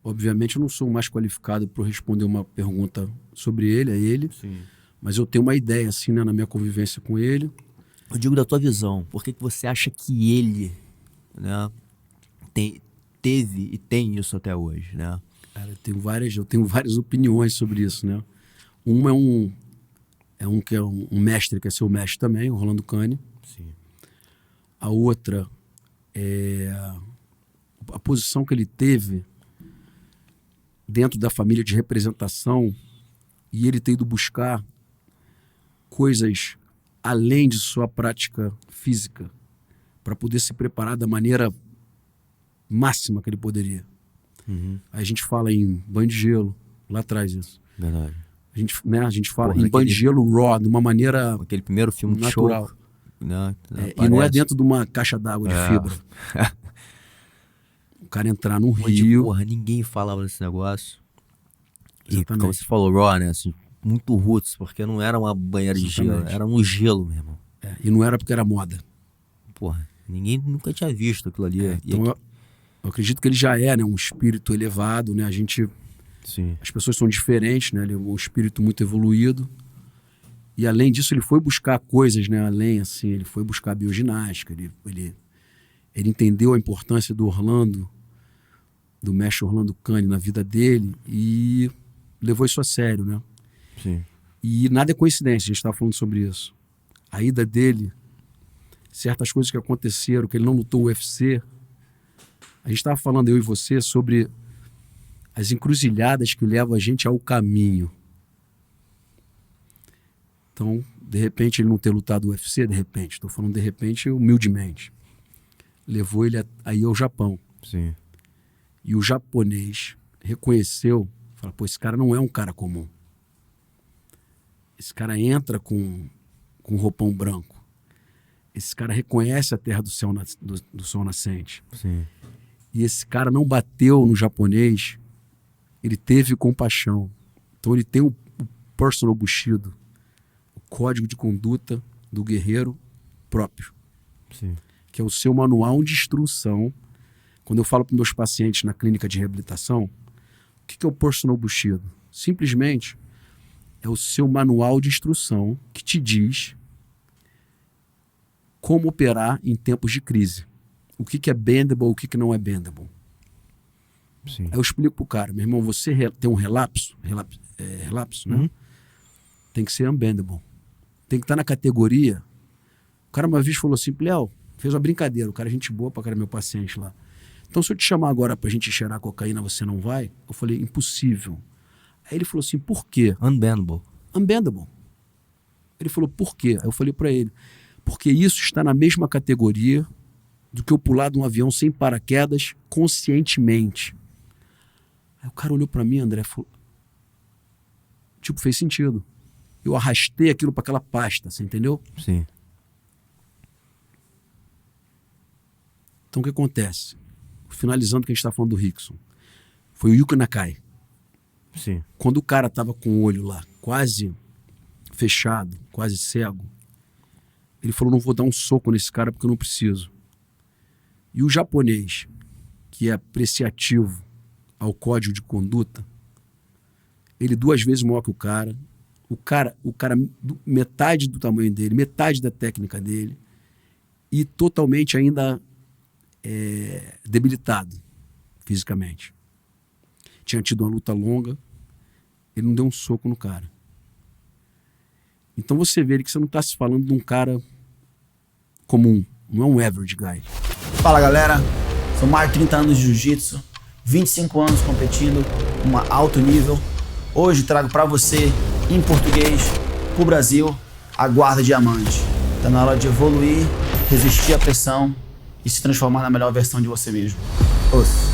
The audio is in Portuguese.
Obviamente eu não sou o mais qualificado para responder uma pergunta sobre ele, a ele. Sim. Mas eu tenho uma ideia, assim, né, na minha convivência com ele. Eu digo da tua visão. Por que você acha que ele, né, teve e tem isso até hoje, né? Cara, eu tenho várias opiniões sobre isso, né? Uma é um que é um mestre, que é seu mestre também, o Rolando Kani. Sim. A outra é a posição que ele teve dentro da família de representação, e ele ter ido buscar coisas além de sua prática física para poder se preparar da maneira máxima que ele poderia. Uhum. Aí a gente fala em banho de gelo, lá atrás isso. Verdade. A gente fala em banho de gelo raw, de uma maneira aquele primeiro filme natural. Show, né? E não é dentro de uma caixa d'água de fibra. O cara entrar no rio. Porra, ninguém falava desse negócio. Exatamente. E como você falou, raw, né? Assim, muito roots, porque não era uma banheira de gelo, era um gelo mesmo. E não era porque era moda. Porra, ninguém nunca tinha visto aquilo ali. Então eu acredito que ele já é, né, um espírito elevado, né? Sim. As pessoas são diferentes, né? Ele é um espírito muito evoluído. E além disso, ele foi buscar coisas, né? Além, assim, ele foi buscar bioginástica. Ele entendeu a importância do Orlando, do mestre Orlando Kani na vida dele e levou isso a sério, né? Sim. E nada é coincidência, a gente estava falando sobre isso. A ida dele, certas coisas que aconteceram, que ele não lutou o UFC. A gente estava falando, eu e você, sobre as encruzilhadas que levam a gente ao caminho. Então, de repente, ele não ter lutado o UFC, de repente, estou falando de repente, humildemente, levou ele aí ao Japão. Sim. E o japonês reconheceu, falou, pô, esse cara não é um cara comum. Esse cara entra com roupão branco. Esse cara reconhece a terra do sol nascente. Sim. E esse cara não bateu no japonês, ele teve compaixão. Então ele tem o personal bushido, o código de conduta do guerreiro próprio. Sim. Que é o seu manual de instrução. Quando eu falo para meus pacientes na clínica de reabilitação, o que é o personal bushido? Simplesmente é o seu manual de instrução que te diz como operar em tempos de crise. O que é bendable, o que não é bendable. Sim. Aí eu explico pro cara, meu irmão, você tem um relapso, né? Tem que ser unbendable. Tem que estar na categoria. O cara uma vez falou assim, Léo, fez uma brincadeira, o cara é gente boa pra cara, meu paciente lá. Então se eu te chamar agora pra gente cheirar cocaína, você não vai? Eu falei, impossível. Aí ele falou assim, por quê? Unbendable. Unbendable. Ele falou, por quê? Aí eu falei pra ele, porque isso está na mesma categoria do que eu pular de um avião sem paraquedas conscientemente. Aí o cara olhou pra mim, André, falou, tipo, fez sentido. Eu arrastei aquilo pra aquela pasta, você entendeu? Sim. Então o que acontece? Finalizando o que a gente está falando do Rickson. Foi o Yuki Nakai. Sim. Quando o cara tava com o olho lá quase fechado, quase cego, ele falou, não vou dar um soco nesse cara porque eu não preciso. E o japonês, que é apreciativo ao código de conduta, ele 2 vezes maior que o cara, metade do tamanho dele, metade da técnica dele, e totalmente ainda debilitado fisicamente. Tinha tido uma luta longa, ele não deu um soco no cara. Então você vê que você não está se falando de um cara comum, não é um average guy. Fala galera, são mais de 30 anos de jiu-jitsu, 25 anos competindo em alto nível. Hoje trago para você, em português, pro Brasil, a guarda diamante. Tá na hora de evoluir, resistir à pressão e se transformar na melhor versão de você mesmo. Ouça.